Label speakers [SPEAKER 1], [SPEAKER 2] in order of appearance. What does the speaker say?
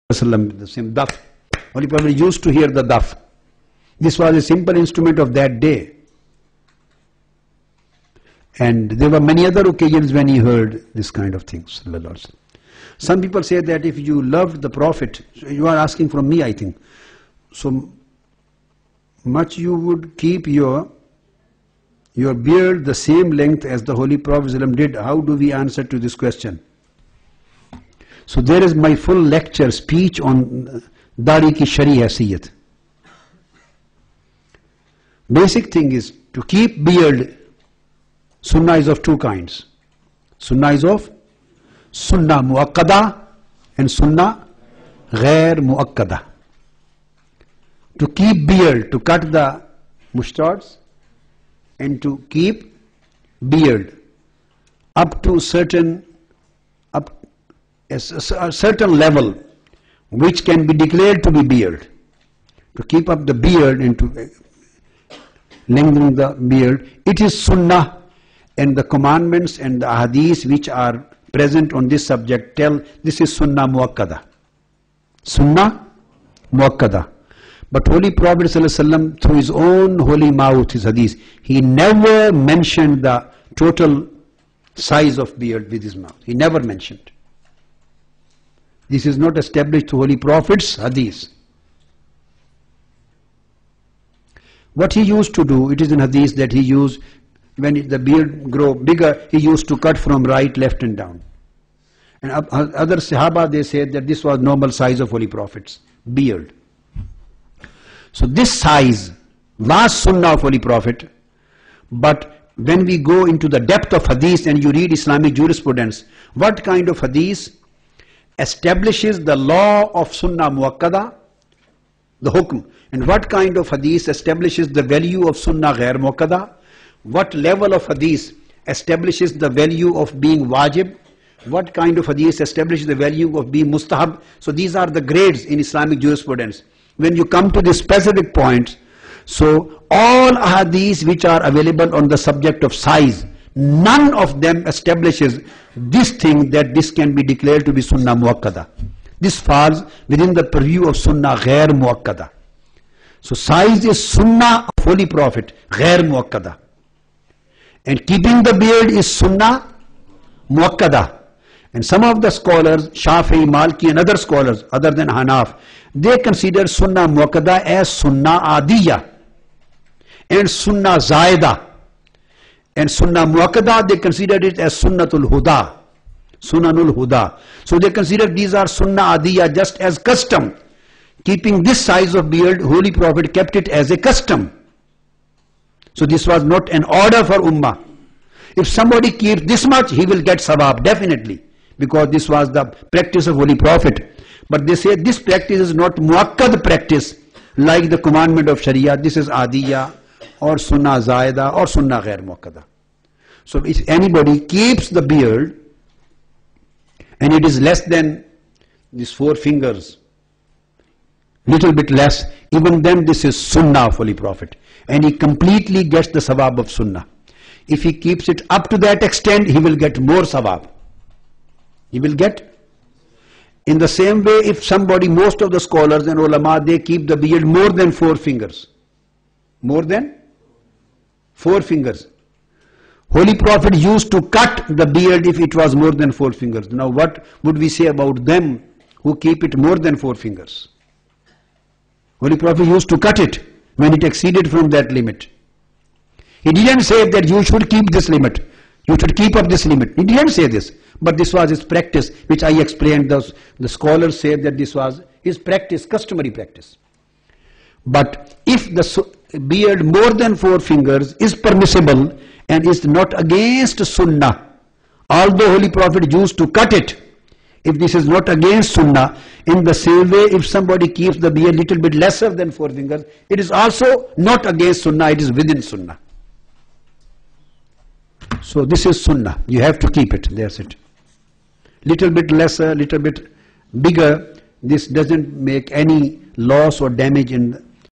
[SPEAKER 1] the same daf. Holy Prophet used to hear the daf. This was a simple instrument of that day. And there were many other occasions when he heard this kind of things. Some people say that if you loved the Prophet, you are asking from me, I think, so much you would keep your beard the same length as the Holy Prophet did. How do we answer to this question? So there is my full lecture, speech on Dari ki Shari Haisiyat. Basic thing is to keep beard. Sunnah is of two kinds. Sunnah is of Sunnah Muakkada and Sunnah Ghair Muakkada. To keep beard, to cut the mustaches and to keep beard up to a certain level which can be declared to be beard. To keep up the beard and to lengthen the beard, it is Sunnah. And the commandments and the hadiths which are present on this subject tell this is Sunnah Muakkada. Sunnah Muakkada. But Holy Prophet ﷺ, through his own holy mouth, his hadith, he never mentioned the total size of beard with his mouth. He never mentioned. This is not established through Holy Prophet's hadith. What he used to do, it is in hadith that he used, when the beard grow bigger, he used to cut from right, left and down. And other Sahaba, they said that this was normal size of Holy Prophet's beard. So this size was Sunnah of Holy Prophet, but when we go into the depth of hadith and you read Islamic jurisprudence, what kind of hadith establishes the law of Sunnah Muakkada, the hukm, and what kind of hadith establishes the value of Sunnah Ghair Muakkada, what level of hadith establishes the value of being wajib, what kind of hadith establishes the value of being mustahab. So these are the grades in Islamic jurisprudence. When you come to this specific point, so all hadiths which are available on the subject of size, none of them establishes this thing that this can be declared to be Sunnah Muakkada. This falls within the purview of Sunnah Ghair Muakkada. So size is Sunnah of Holy Prophet, Ghair Muakkada. And keeping the beard is Sunnah Muakkada. And some of the scholars, Shafi'i, Malki and other scholars other than Hanaf, they consider Sunnah Muakkada as Sunnah Adiyya and Sunnah Zaida. And Sunnah Muakkada, they consider it as Sunnatul Huda. Sunnanul Huda. So they consider these are Sunnah Adiyya just as custom. Keeping this size of beard, Holy Prophet kept it as a custom. So this was not an order for Ummah. If somebody keeps this much, he will get sawab, definitely. Because this was the practice of Holy Prophet. But they say this practice is not muakkad practice like the commandment of Sharia. This is Adiyya or Sunnah Zaida or Sunnah Ghair Muakkada. So if anybody keeps the beard and it is less than these 4 fingers, little bit less, even then this is Sunnah of Holy Prophet. And he completely gets the sawab of Sunnah. If he keeps it up to that extent, he will get more sawab. He will get. In the same way, if somebody, most of the scholars and ulama, they keep the beard more than 4 fingers. More than 4 fingers. Holy Prophet used to cut the beard if it was more than 4 fingers. Now what would we say about them who keep it more than 4 fingers? Holy Prophet used to cut it when it exceeded from that limit. He didn't say that you should keep this limit. You should keep up this limit. He didn't say this. But this was his practice, which I explained. The scholars say that this was his practice, customary practice. But if the beard more than 4 fingers is permissible and is not against Sunnah, although Holy Prophet used to cut it, if this is not against Sunnah, in the same way, if somebody keeps the beard little bit lesser than 4 fingers, it is also not against Sunnah, it is within Sunnah. So this is Sunnah. You have to keep it. That's it. Little bit lesser, little bit bigger, this doesn't make any loss or damage in